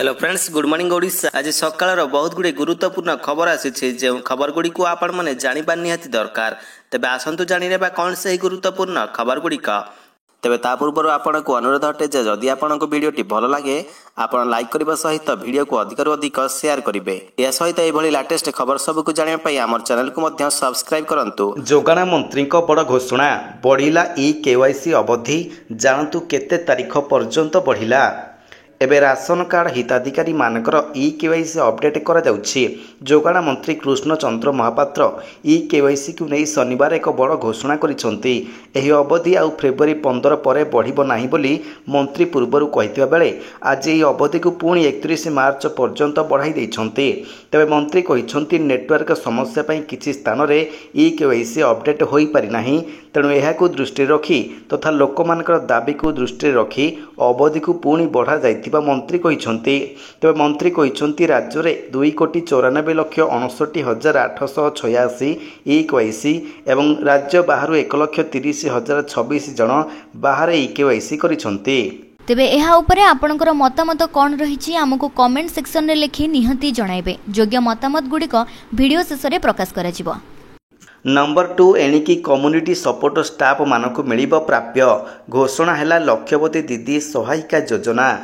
Hello friends, good morning Odisha. आज सकाळ बहुत गुड़े गुरुत्वपूर्ण खबर आसी जो खबर गुड़ी को आपण मैंने जाना निहाती दरकार। तेबे आसतु जाने कौन से गुरुत्वपूर्ण खबर गुड़िक। तेबे ता पूर्व आपन को अनुरोध अटे जे जदि आपन को वीडियोटी भल लगे आपन लाइक करबा सहित वीडियो को अधिक अधिक शेयर करेंगे। या सहित यह लेटेस्ट खबर सब को जानिया पई हमर चैनल को मध्य सब्सक्राइब करंतु। जोगाण मंत्री बड़ घोषणा बढ़िला केवाईसी अवधि जानतु केते तारीख पर्यंत बढ़िला। एबे राशन कार्ड हिताधिकारी मानकर केवाईसी अपडेट करा जाउछि। जोगाण मंत्री कृष्ण चंद्र महापात्र केवाईसी को नहीं शनिवार एक बड़ घोषणा करिसंती। एही अवधि आउ फेब्रुआरी 15 पर बढ़िबो नाही बोली मंत्री पूर्वरु कहितबा बेले आज एही अवधि को पुणी 31 मार्च पर्यंत बढ़ाई दैछंती। तेबे मंत्री कहिसंती नेटवर्क समस्या पई किछि स्थान रे केवाईसी अपडेट होई पारि नाही, तेणु एहाकु दृष्टि रखी तथा लोकमानकर दाबी को दृष्टि रखी अवधि को पुणी बढ़ा जाइतिबा मंत्री कहिसंती। तेबे मंत्री कहिसंती राज्य में 2,94,69,886 केवाईसी एवं राज्य बाहर 1,30,026 जन बाहर केवाईसी करिसंती। तेबे एहा उपरे आपनकर मतामत कोन रहिछि हमकु कमेंट सेक्शन रे लिखि निहंती जणाइबे। योग्य मतामत गुडिक वीडियो शेष रे प्रकाश कराजिबो। नंबर 2 एणिकी कम्युनिटी सपोर्ट स्टाफ मानकु मिलिबो प्राप्य। घोषणा हैला लक्ष्यवती दीदी सहायिका योजना।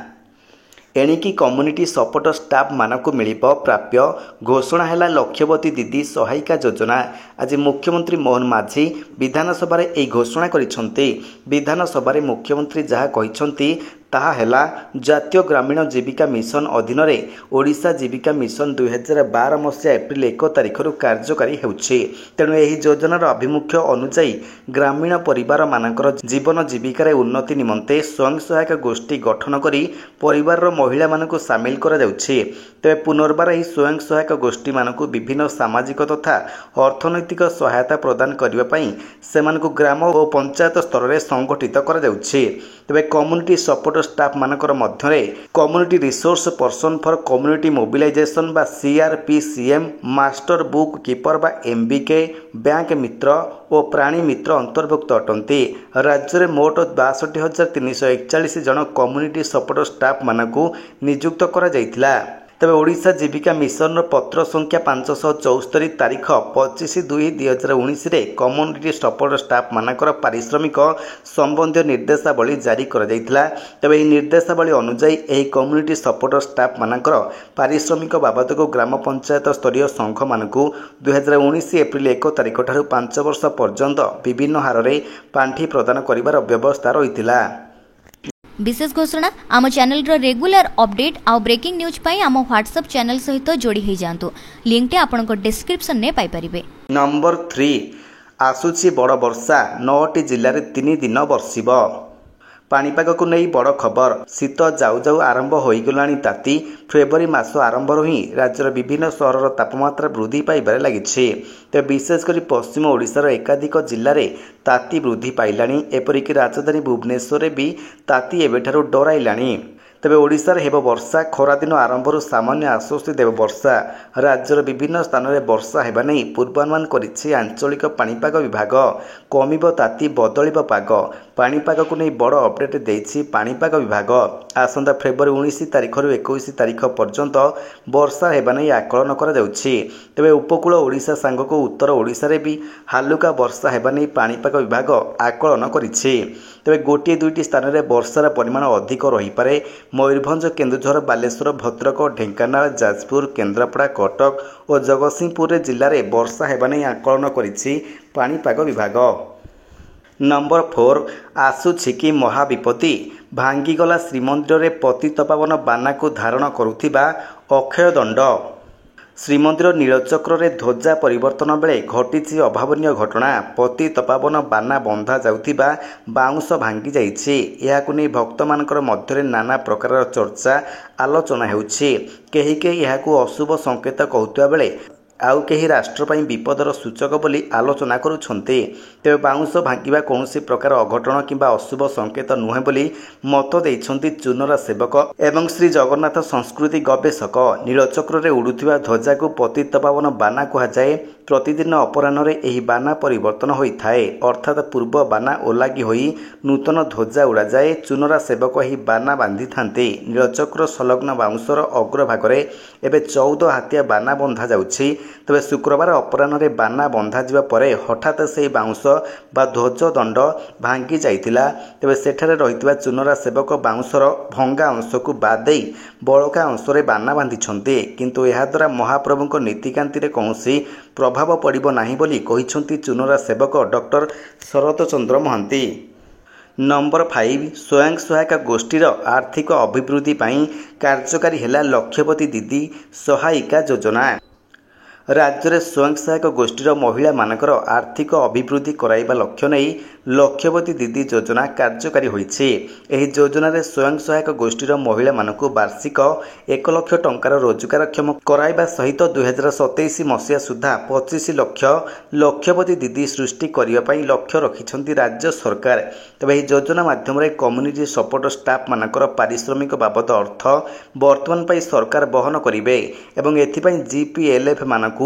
एणिकी कम्युनिटी सपोर्ट स्टाफ मानकु मिलिबो प्राप्य। घोषणा हैला लक्ष्यवती दीदी सहायिका योजना। आज मुख्यमंत्री मोहन माझी विधानसभा रे एई घोषणा करिसंती। विधानसभा रे मुख्यमंत्री जहा कहिसंती ताहा हैला जातीय ग्रामीण जीविका मिशन अधीन रे ओडिशा जीविका मिशन 2012 मसीहा एप्रिल 1 तारिख कार्यकारी हेउछि। तेणु एही योजनार अभिमुख्य अनुसायी ग्रामीण परिवार मानकर जीवन जीविका रे उन्नति निमंते स्वयं सहायक गोष्ठी गठन करी परिवार रो महिला मानकु शामिल करा जाउछि। तेबे पुनर्बार एही स्वयं सहायक गोष्ठी मानकु विभिन्न सामाजिक तथा अर्थनैतिक सहायता प्रदान करिवा पई सेमानकु ग्राम और पंचायत स्तर रे संगठित करा जाउछि। तेबे कम्युनिटी सपोर्ट स्टाफ मानकर मध्यरे community resource person for community mobilisation बा CRPCM, मास्टर बुक कीपर बा MBK, बैंक मित्र और प्राणी मित्र अंतर्भुक्त अटंती। राज्य में मोट 62,341 जन कम्युनिटी सपोर्ट स्टाफ मानकु नियुक्त करा जाइथिला। तेबे ओडिशा जीविका मिशन पत्र संख्या 574 तारीख 25/2/2019 रे कम्युनिटी सपोर्ट स्टाफ मानकर पारिश्रमिक संबंधी निर्देशावली जारी करा जाइथिला। तेबे एही निर्देशावली अनुसार एही कम्युनिटी सपोर्ट स्टाफ मानकर पारिश्रमिक बाबद को ग्राम पंचायत स्तरीय संघ मानकु 2019 एप्रिल 1 तारिख ठारू 5 वर्ष पर्यंत विभिन्न हार रे पांठी प्रदान करिवार व्यवस्था रहिथिला। विशेष घोषणा आम चैनल रो रेगुलर अपडेट आ ब्रेकिंग न्यूज पाई आम व्हाट्सएप चैनल सहित जोड़ी हो जातु। लिंक टे आपनको डिस्क्रिप्शन ने पाई परिबे। नंबर 3 आसुची बड़ वर्षा 9टी जिल्ला रे 3 दिन बरसिब। पाणीपाग को नहीं बड़ खबर। शीत जाऊ जाऊ आरंभ हो गलानी ताती। फेब्रुआरी मास आरंभ ही राज्यर विभिन्न सहर तापमात्रा वृद्धि पाइबार लगी। तेज विशेषकर पश्चिम ओडिशार एकाधिक जिले में ताती वृद्धि पाइलानी। एपरिक राजधानी भुवनेश्वर भी ताती एबेठारु डराइलानी। तेबे ओडिशार हेब वर्षा। खरादिन आरंभ सामान्य आश्वस्ति देव वर्षा। राज्यर विभिन्न स्थान में वर्षा हेबा नहीं पूर्वानुमान करिछि आंचलिक पाणीपाग विभाग। कमिब ताती बदलिब पाग। पाणीपाग को नहीं बड़ अपडेट देछि पाणीपाग विभाग। आसंता फेब्रुआरी 19 तारिख रु 21 तारिख पर्यंत वर्षा हेबा नहीं आकलन करा जाउछि। तेबे उपकूल ओडिशा सांगक उत्तर ओडिशा रे भी हालुका वर्षा हेबा नहीं पाणीपाग विभाग आकलन करिछि। तेबे गोटे दुईटी स्थान में वर्षार परिमाण अधिक रही पारे। मयूरभंज, केन्दुझर, बालेश्वर, भद्रक, ढेंकानाल, जाजपुर, केन्द्रापड़ा, कटक और जगतसिंहपुर जिले में वर्षा हेबा नहीं आकलन करिछि पाणीपाग विभाग। नंबर 4 आसुछि कि महाविपत्ति। भांगीगला श्रीमंदिर रे पतितपावन बाना को धारण करुथिबा अक्षय दंड। श्रीमंदिर नीलचक्र रे ध्वजा परिवर्तन बेले घटी अभावनीय घटना। पतितपावन बाना बंधा जाउथिबा बाउंश भांगी जाइछि। एहाकु नै भक्त मानकर मध्यरे नाना प्रकार चर्चा आलोचना हेउछि। केही केही एहाकु अशुभ संकेत कहउथिबा बेले आउ कहीं राष्ट्र ପାଇଁ विपदर सूचक बोली आलोचना करुछन्ते। तेबे बाउंश भांगिबा कौनसी प्रकार अघटन किंबा अशुभ संकेत नुहे बोली मत देइछन्ति चुनरा सेवक एवं श्री जगन्नाथ संस्कृति गवेषक। नीलचक्र रे उड़ुथिबा ध्वजा को पतितपावन बाना कहा जाए। ପ୍ରତିଦିନ ଅପରାହ୍ନରେ ଏହି ବାନା ପରିବର୍ତ୍ତନ ହୋଇଥାଏ, ଅର୍ଥାତ୍ ପୂର୍ବ ବାନା ଓଲାଗି ହୋଇ ନୂତନ ଧ୍ୱଜା ଉଡ଼ାଯାଏ। ଚୁନରା ସେବକ ଏହି ବାନା ବାନ୍ଧିଥାନ୍ତି। ନୀଳଚକ୍ର ସଂଲଗ୍ନ ବାଉଁଶର ଅଗ୍ରଭାଗରେ ଏବେ 14 ହାତିଆ ବାନା ବନ୍ଧା ଯାଉଛି। ତେବେ ଶୁକ୍ରବାର ଅପରାହ୍ନରେ ବାନା ବନ୍ଧାଯିବା ପରେ ହଠାତ୍ ସେହି ବାଉଁଶ ବା ଧ୍ୱଜ ଦଣ୍ଡ ଭାଙ୍ଗି ଯାଇଥିଲା। ତେବେ ସେଠାରେ ରହିଥିବା ଚୁନରା ସେବକ ବାଉଁଶର ଭଙ୍ଗା ଅଂଶକୁ ବାଦ ଦେଇ ବଳକା ଅଂଶରେ ବାନା ବାନ୍ଧିଛନ୍ତି। କିନ୍ତୁ ଏହାଦ୍ୱାରା ମହାପ୍ରଭୁଙ୍କ ନୀତିକାନ୍ତିରେ କୌଣସି ପ୍ରଭାବ ପଡ଼ିବ ନାହିଁ ବୋଲି କହିଛନ୍ତି ଚୁନରା ସେବକ ଡକ୍ଟର ଶରତ ଚନ୍ଦ୍ର ମହାନ୍ତି। ନମ୍ବର 5 ସ୍ୱୟଂ ସହାୟକ ଗୋଷ୍ଠୀର ଆର୍ଥିକ ଅଭିବୃଦ୍ଧି ପାଇଁ କାର୍ଯ୍ୟକାରୀ ହେଲା ଲକ୍ଷପତି ଦିଦି ସହାୟିକା ଯୋଜନା। ରାଜ୍ୟରେ ସ୍ୱୟଂ ସହାୟକ ଗୋଷ୍ଠୀର ମହିଳାମାନଙ୍କର ଆର୍ଥିକ ଅଭିବୃଦ୍ଧି କରାଇବା ଲକ୍ଷ୍ୟ ନେଇ ଲକ୍ଷପତି ଦିଦି ଯୋଜନା କାର୍ଯ୍ୟକାରୀ ହୋଇଛି। ଏହି ଯୋଜନାରେ ସ୍ୱୟଂ ସହାୟକ ଗୋଷ୍ଠୀର ମହିଳାମାନଙ୍କୁ ବାର୍ଷିକ 1 ଲକ୍ଷ ଟଙ୍କାର ରୋଜଗାରକ୍ଷମ କରାଇବା ସହିତ 2027 ମସିହା ସୁଦ୍ଧା 25 ଲକ୍ଷ ଲକ୍ଷପତି ଦିଦି ସୃଷ୍ଟି କରିବା ପାଇଁ ଲକ୍ଷ୍ୟ ରଖିଛନ୍ତି ରାଜ୍ୟ ସରକାର। ତେବେ ଏହି ଯୋଜନା ମାଧ୍ୟମରେ କମ୍ୟୁନିଟି ସପୋର୍ଟ ଷ୍ଟାଫ୍ମାନଙ୍କର ପାରିଶ୍ରମିକ ବାବଦ ଅର୍ଥ ବର୍ତ୍ତମାନ ପାଇଁ ସରକାର ବହନ କରିବେ ଏବଂ ଏଥିପାଇଁ GPLF ମାନଙ୍କୁ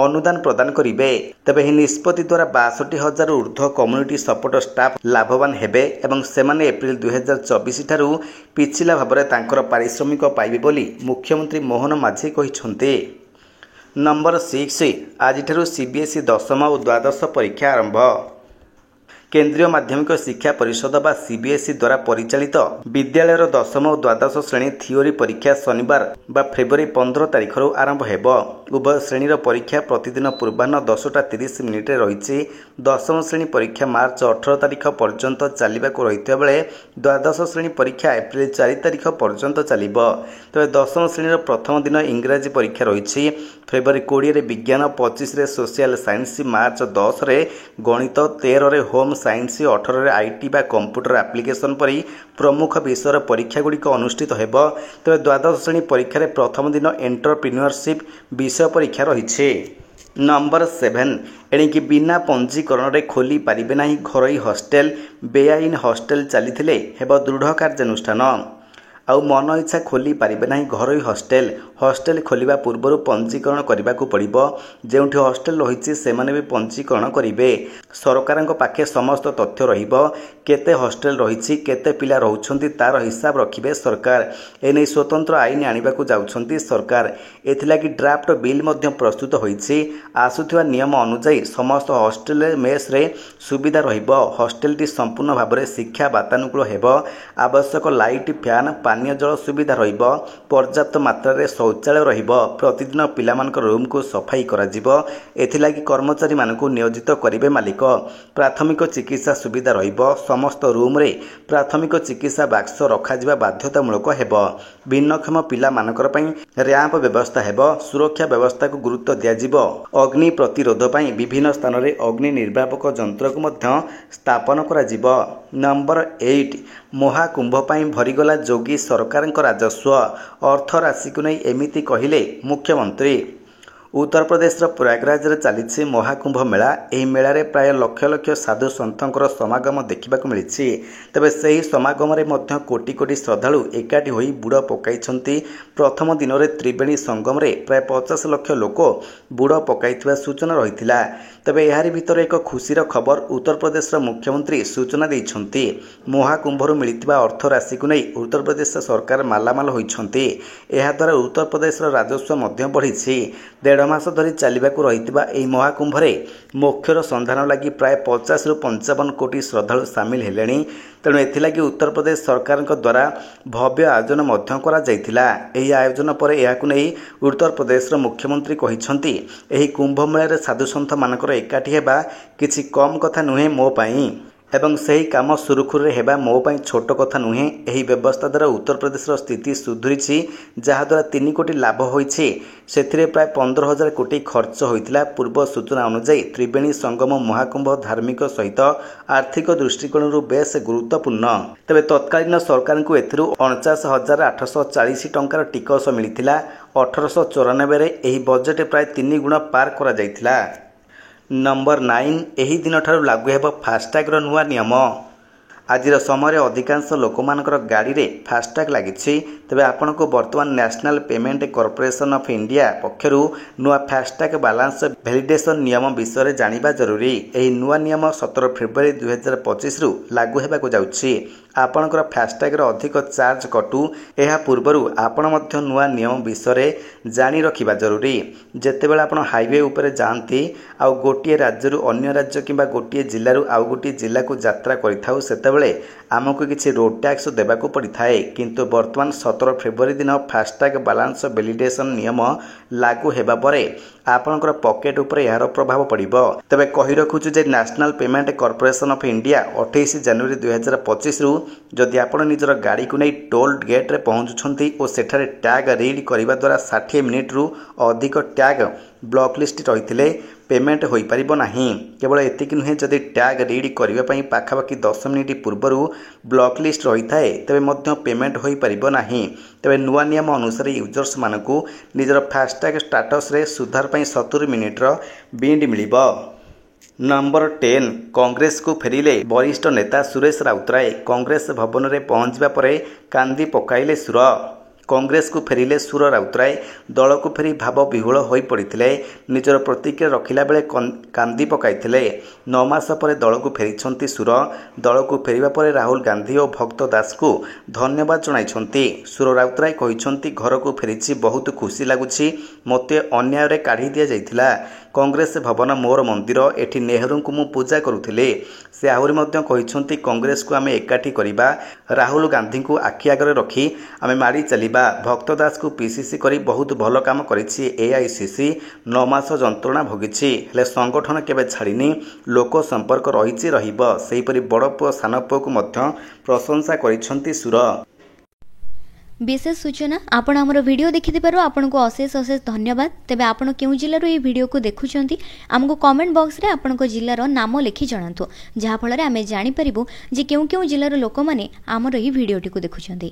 ଅନୁଦାନ ପ୍ରଦାନ କରିବେ। ତେବେ ଏହି ନିଷ୍ପତ୍ତି ଦ୍ୱାରା 62,000 ଊର୍ଦ୍ଧ୍ୱ କମ୍ୟୁନିଟି ସପୋର୍ଟ ଷ୍ଟାଫ୍ ଲାଭବାନ ହେବେ ଏବଂ ସେମାନେ ଏପ୍ରିଲ 2024 ଠାରୁ ପିଛିଲା ଭାବରେ ତାଙ୍କର ପାରିଶ୍ରମିକ ପାଇବେ ବୋଲି ମୁଖ୍ୟମନ୍ତ୍ରୀ ମୋହନ ମାଝୀ କହିଛନ୍ତି। ନମ୍ବର 6 ଆଜିଠାରୁ CBSE ଦଶମ ଓ ଦ୍ୱାଦଶ ପରୀକ୍ଷା ଆରମ୍ଭ। କେନ୍ଦ୍ରୀୟ ମାଧ୍ୟମିକ ଶିକ୍ଷା ପରିଷଦ ବା CBSE ଦ୍ୱାରା ପରିଚାଳିତ ବିଦ୍ୟାଳୟର ଦଶମ ଓ ଦ୍ୱାଦଶ ଶ୍ରେଣୀ ଥିଓରି ପରୀକ୍ଷା ଶନିବାର ବା ଫେବୃଆରୀ 15 ତାରିଖରୁ ଆରମ୍ଭ ହେବ। ଉଭୟ ଶ୍ରେଣୀର ପରୀକ୍ଷା ପ୍ରତିଦିନ ପୂର୍ବାହ୍ନ 10:30 ରହିଛି। ଦଶମ ଶ୍ରେଣୀ ପରୀକ୍ଷା ମାର୍ଚ୍ଚ 18 ତାରିଖ ପର୍ଯ୍ୟନ୍ତ ଚାଲିବାକୁ ରହିଥିବା ବେଳେ ଦ୍ୱାଦଶ ଶ୍ରେଣୀ ପରୀକ୍ଷା ଏପ୍ରିଲ 4 ତାରିଖ ପର୍ଯ୍ୟନ୍ତ ଚାଲିବ। ତେବେ ଦଶମ ଶ୍ରେଣୀର ପ୍ରଥମ ଦିନ ଇଂରାଜୀ ପରୀକ୍ଷା ରହିଛି। ଫେବୃଆରୀ 20ରେ ବିଜ୍ଞାନ, 25ରେ ସୋସିଆଲ ସାଇନ୍ସ, ମାର୍ଚ୍ଚ 10ରେ ଗଣିତ, 13ରେ ହୋମ୍ ସାଇନ୍ସ, 18ରେ IT ବା କମ୍ପ୍ୟୁଟର ଆପ୍ଲିକେସନ ପରି ପ୍ରମୁଖ ବିଷୟର ପରୀକ୍ଷାଗୁଡ଼ିକ ଅନୁଷ୍ଠିତ ହେବ। ତେବେ ଦ୍ୱାଦଶ ଶ୍ରେଣୀ ପରୀକ୍ଷାରେ ପ୍ରଥମ ଦିନ ଏଣ୍ଟରପ୍ରିନ୍ୟୁରସିପ୍ ବିଷୟ ପରୀକ୍ଷା ରହିଛି। ନମ୍ବର 7 ଏଣିକି ବିନା ପଞ୍ଜୀକରଣରେ ଖୋଲି ପାରିବେ ନାହିଁ ଘରୋଇ ହଷ୍ଟେଲ। ବେଆଇନ ହଷ୍ଟେଲ ଚାଲିଥିଲେ ହେବ ଦୃଢ଼ କାର୍ଯ୍ୟାନୁଷ୍ଠାନ। ଆଉ ମନ ଇଚ୍ଛା ଖୋଲି ପାରିବେ ନାହିଁ ଘରୋଇ ହଷ୍ଟେଲ। ହଷ୍ଟେଲ ଖୋଲିବା ପୂର୍ବରୁ ପଞ୍ଜୀକରଣ କରିବାକୁ ପଡ଼ିବ। ଯେଉଁଠି ହଷ୍ଟେଲ ରହିଛି ସେମାନେ ବି ପଞ୍ଜୀକରଣ କରିବେ। ସରକାରଙ୍କ ପାଖେ ସମସ୍ତ ତଥ୍ୟ ରହିବ। କେତେ ହଷ୍ଟେଲ ରହିଛି, କେତେ ପିଲା ରହୁଛନ୍ତି ତାର ହିସାବ ରଖିବେ ସରକାର। ଏନେଇ ସ୍ୱତନ୍ତ୍ର ଆଇନ ଆଣିବାକୁ ଯାଉଛନ୍ତି ସରକାର। ଏଥିଲାଗି ଡ୍ରାଫ୍ଟ ବିଲ୍ ମଧ୍ୟ ପ୍ରସ୍ତୁତ ହୋଇଛି। ଆସୁଥିବା ନିୟମ ଅନୁଯାୟୀ ସମସ୍ତ ହଷ୍ଟେଲରେ ମେସ୍ରେ ସୁବିଧା ରହିବ। ହଷ୍ଟେଲଟି ସମ୍ପୂର୍ଣ୍ଣ ଭାବରେ ଶିକ୍ଷା ବାତାନୁକୂଳ ହେବ। ଆବଶ୍ୟକ ଲାଇଟ୍, ଫ୍ୟାନ୍, ପାନୀୟ ଜଳ ସୁବିଧା ରହିବ। ପର୍ଯ୍ୟାପ୍ତ ମାତ୍ରାରେ ଶୌଚାଳୟ ରହିବ। ପ୍ରତିଦିନ ପିଲାମାନଙ୍କ ରୁମ୍କୁ ସଫାଇ କରାଯିବ। ଏଥିଲାଗି କର୍ମଚାରୀମାନଙ୍କୁ ନିୟୋଜିତ କରିବେ ମାଲିକ। ପ୍ରାଥମିକ ଚିକିତ୍ସା ସୁବିଧା ରହିବ। ସମସ୍ତ ରୁମ୍ରେ ପ୍ରାଥମିକ ଚିକିତ୍ସା ବାକ୍ସ ରଖାଯିବା ବାଧ୍ୟତାମୂଳକ ହେବ। ଭିନ୍ନକ୍ଷମ ପିଲାମାନଙ୍କର ପାଇଁ ର୍ୟାମ୍ପ ବ୍ୟବସ୍ଥା ହେବ। ସୁରକ୍ଷା ବ୍ୟବସ୍ଥାକୁ ଗୁରୁତ୍ୱ ଦିଆଯିବ। ଅଗ୍ନି ପ୍ରତିରୋଧ ପାଇଁ ବିଭିନ୍ନ ସ୍ଥାନରେ ଅଗ୍ନି ନିର୍ବାପକ ଯନ୍ତ୍ରକୁ ମଧ୍ୟ ସ୍ଥାପନ କରାଯିବ। ନମ୍ବର 8 ମହାକୁମ୍ଭ ପାଇଁ ଭରିଗଲା ଯୋଗୀ ସରକାରଙ୍କ ରାଜସ୍ୱ। ଅର୍ଥ ରାଶିକୁ ନେଇ ଏମିତି କହିଲେ ମୁଖ୍ୟମନ୍ତ୍ରୀ। ଉତ୍ତରପ୍ରଦେଶର ପ୍ରୟାଗରାଜରେ ଚାଲିଛି ମହାକୁମ୍ଭ ମେଳା। ଏହି ମେଳାରେ ପ୍ରାୟ ଲକ୍ଷ ଲକ୍ଷ ସାଧୁ ସନ୍ଥଙ୍କର ସମାଗମ ଦେଖିବାକୁ ମିଳିଛି। ତେବେ ସେହି ସମାଗମରେ ମଧ୍ୟ କୋଟି କୋଟି ଶ୍ରଦ୍ଧାଳୁ ଏକାଠି ହୋଇ ବୁଡ଼ ପକାଇଛନ୍ତି। ପ୍ରଥମ ଦିନରେ ତ୍ରିବେଣୀ ସଙ୍ଗମରେ ପ୍ରାୟ 50 ଲକ୍ଷ ଲୋକ ବୁଡ଼ ପକାଇଥିବା ସୂଚନା ରହିଥିଲା। ତେବେ ଏହାରି ଭିତରେ ଏକ ଖୁସିର ଖବର ଉତ୍ତରପ୍ରଦେଶର ମୁଖ୍ୟମନ୍ତ୍ରୀ ସୂଚନା ଦେଇଛନ୍ତି। ମହାକୁମ୍ଭରୁ ମିଳିଥିବା ଅର୍ଥ ରାଶିକୁ ନେଇ ଉତ୍ତରପ୍ରଦେଶ ସରକାର ମାଲାମାଲ ହୋଇଛନ୍ତି। ଏହାଦ୍ୱାରା ଉତ୍ତରପ୍ରଦେଶର ରାଜସ୍ୱ ମଧ୍ୟ ବଢ଼ିଛି। 1.5 ମାସ ଧରି ଚାଲିବାକୁ ରହିଥିବା ଏହି ମହାକୁମ୍ଭରେ ମୋକ୍ଷର ସନ୍ଧାନ ଲାଗି ପ୍ରାୟ 50ରୁ 55 କୋଟି ଶ୍ରଦ୍ଧାଳୁ ସାମିଲ ହେଲେଣି। ତେଣୁ ଏଥିଲାଗି ଉତ୍ତରପ୍ରଦେଶ ସରକାରଙ୍କ ଦ୍ୱାରା ଭବ୍ୟ ଆୟୋଜନ ମଧ୍ୟ କରାଯାଇଥିଲା। ଏହି ଆୟୋଜନ ପରେ ଏହାକୁ ନେଇ ଉତ୍ତରପ୍ରଦେଶର ମୁଖ୍ୟମନ୍ତ୍ରୀ କହିଛନ୍ତି, ଏହି କୁମ୍ଭମେଳାରେ ସାଧୁସନ୍ଥମାନଙ୍କର ଏକାଠି ହେବା କିଛି କମ୍ କଥା ନୁହେଁ ମୋ ପାଇଁ ଏବଂ ସେହି କାମ ସୁରୁଖୁରୁରେ ହେବା ମୋ ପାଇଁ ଛୋଟ କଥା ନୁହେଁ। ଏହି ବ୍ୟବସ୍ଥା ଦ୍ୱାରା ଉତ୍ତରପ୍ରଦେଶର ସ୍ଥିତି ସୁଧୁରିଛି, ଯାହାଦ୍ୱାରା 3 କୋଟି ଲାଭ ହୋଇଛି। ସେଥିରେ ପ୍ରାୟ 15,000 କୋଟି ଖର୍ଚ୍ଚ ହୋଇଥିଲା। ପୂର୍ବ ସୂଚନା ଅନୁଯାୟୀ ତ୍ରିବେଣୀ ସଙ୍ଗମ ମହାକୁମ୍ଭ ଧାର୍ମିକ ସହିତ ଆର୍ଥିକ ଦୃଷ୍ଟିକୋଣରୁ ବେଶ୍ ଗୁରୁତ୍ୱପୂର୍ଣ୍ଣ। ତେବେ ତତ୍କାଳୀନ ସରକାରଙ୍କୁ ଏଥିରୁ 49,840 ଟଙ୍କାର ଟିକସ ମିଳିଥିଲା। 1894ରେ ଏହି ବଜେଟ୍ ପ୍ରାୟ 3 ଗୁଣ ପାର କରାଯାଇଥିଲା। ନମ୍ବର 9 ଏହି ଦିନଠାରୁ ଲାଗୁ ହେବ ଫାସ୍ଟ୍ୟାଗ୍ର ନୂଆ ନିୟମ। ଆଜିର ସମୟରେ ଅଧିକାଂଶ ଲୋକମାନଙ୍କର ଗାଡ଼ିରେ ଫାସ୍ଟ୍ୟାଗ୍ ଲାଗିଛି। ତେବେ ଆପଣଙ୍କୁ ବର୍ତ୍ତମାନ national payment corporation of India ପକ୍ଷରୁ ନୂଆ ଫାସ୍ଟ୍ୟାଗ୍ ବାଲାନ୍ସ ଭ୍ୟାଲିଡେସନ ନିୟମ ବିଷୟରେ ଜାଣିବା ଜରୁରୀ। ଏହି ନୂଆ ନିୟମ 17 ଫେବୃଆରୀ 2025ରୁ ଲାଗୁ ହେବାକୁ ଯାଉଛି। ଆପଣଙ୍କର ଫାସ୍ଟ୍ୟାଗ୍ର ଅଧିକ ଚାର୍ଜ କଟୁ ଏହା ପୂର୍ବରୁ ଆପଣ ମଧ୍ୟ ନୂଆ ନିୟମ ବିଷୟରେ ଜାଣି ରଖିବା ଜରୁରୀ। ଯେତେବେଳେ ଆପଣ ହାଇୱେ ଉପରେ ଯାଆନ୍ତି ଆଉ ଗୋଟିଏ ରାଜ୍ୟରୁ ଅନ୍ୟ ରାଜ୍ୟ କିମ୍ବା ଗୋଟିଏ ଜିଲ୍ଲାରୁ ଆଉ ଗୋଟିଏ ଜିଲ୍ଲାକୁ ଯାତ୍ରା କରିଥାଉ ସେତେବେଳେ ଆମକୁ କିଛି ରୋଡ୍ ଟ୍ୟାକ୍ସ ଦେବାକୁ ପଡ଼ିଥାଏ। କିନ୍ତୁ ବର୍ତ୍ତମାନ 17 ଫେବୃଆରୀ ଦିନ ଫାସ୍ଟ୍ୟାଗ୍ ବାଲାନ୍ସ ଭ୍ୟାଲିଡେସନ ନିୟମ ଲାଗୁ ହେବା ପରେ ଆପଣଙ୍କର ପକେଟ୍ ଉପରେ ଏହାର ପ୍ରଭାବ ପଡ଼ିବ। ତେବେ କହି ରଖୁଛୁ ଯେ national payment corporation of India 28 ଜାନୁଆରୀ 2025ରୁ ଯଦି ଆପଣ ନିଜର ଗାଡ଼ିକୁ ନେଇ ଟୋଲ୍ ଗେଟ୍ରେ ପହଞ୍ଚୁଛନ୍ତି ଓ ସେଠାରେ ଟ୍ୟାଗ୍ ରିଡ୍ କରିବା ଦ୍ୱାରା 60 ମିନିଟ୍ରୁ ଅଧିକ ଟ୍ୟାଗ୍ ବ୍ଲକ୍ ଲିଷ୍ଟ ରହିଥିଲେ ପେମେଣ୍ଟ ହୋଇପାରିବ ନାହିଁ। କେବଳ ଏତିକି ନୁହେଁ, ଯଦି ଟ୍ୟାଗ୍ ରିଡ୍ କରିବା ପାଇଁ ପାଖାପାଖି 10 ମିନିଟ୍ ପୂର୍ବରୁ ବ୍ଲକ୍ ଲିଷ୍ଟ ରହିଥାଏ ତେବେ ମଧ୍ୟ ପେମେଣ୍ଟ ହୋଇପାରିବ ନାହିଁ। ତେବେ ନୂଆ ନିୟମ ଅନୁସାରେ ୟୁଜର୍ସମାନଙ୍କୁ ନିଜର ଫାସ୍ଟ୍ୟାଗ୍ ଷ୍ଟାଟସରେ ସୁଧାର ପାଇଁ 70 ମିନିଟ୍ର ବିଣ୍ଡ ମିଳିବ। ନମ୍ବର 10 କଂଗ୍ରେସକୁ ଫେରିଲେ ବରିଷ୍ଠ ନେତା ସୁରେଶ ରାଉତରାୟ। କଂଗ୍ରେସ ଭବନରେ ପହଞ୍ଚିବା ପରେ କାନ୍ଦି ପକାଇଲେ ସୁର। କଂଗ୍ରେସକୁ ଫେରିଲେ ସୁର ରାଉତରାୟ। ଦଳକୁ ଫେରି ଭାବ ବିହ୍ୱଳ ହୋଇପଡ଼ିଥିଲେ। ନିଜର ପ୍ରତିକ୍ରିୟା ରଖିଲା ବେଳେ କାନ୍ଦି ପକାଇଥିଲେ। 9 ମାସ ପରେ ଦଳକୁ ଫେରିଛନ୍ତି ସୁର। ଦଳକୁ ଫେରିବା ପରେ ରାହୁଲ ଗାନ୍ଧୀ ଓ ଭକ୍ତ ଦାସଙ୍କୁ ଧନ୍ୟବାଦ ଜଣାଇଛନ୍ତି। ସୁର ରାଉତରାୟ କହିଛନ୍ତି, ଘରକୁ ଫେରିଛି, ବହୁତ ଖୁସି ଲାଗୁଛି। ମୋତେ ଅନ୍ୟାୟରେ କାଢ଼ି ଦିଆଯାଇଥିଲା। କଂଗ୍ରେସ ଭବନ ମୋର ମନ୍ଦିର। ଏଠି ନେହେରୁଙ୍କୁ ମୁଁ ପୂଜା କରୁଥିଲି। ସେ ଆହୁରି ମଧ୍ୟ କହିଛନ୍ତି, କଂଗ୍ରେସକୁ ଆମେ ଏକାଠି କରିବା। ରାହୁଲ ଗାନ୍ଧୀଙ୍କୁ ଆଖି ଆଗରେ ରଖି ଆମେ ମାଡ଼ି ଚାଲିବା। ଭକ୍ତ ଦାସଙ୍କୁ ପିସିସି କରି ବହୁତ ଭଲ କାମ କରିଛି। ଏଆଇସିସି 9 ମାସ ଯନ୍ତ୍ରଣା ଭୋଗିଛି, ହେଲେ ସଂଗଠନ କେବେ ଛାଡ଼ିନି। ଲୋକ ସମ୍ପର୍କ ରହିଛି, ରହିବ। ସେହିପରି ବଡ଼ ପୁଅ ସାନ ପୁଅକୁ ମଧ୍ୟ ପ୍ରଶଂସା କରିଛନ୍ତି ସୁର। विशेष सूचना आपण आमर वीडियो देखिथिबारु आपनको अशेष अशेष धन्यवाद। तेबे आपण केउ जिल्लारो ई वीडियो को देखुछंती हमको कमेंट बॉक्स रे आपनको जिल्लारो नाम लिखि जणांतु, जहा फଳରେ आमे जानि परिबु जे केउ केउ जिल्लारो लोक माने आमर ई वीडियोटी को देखुछंती।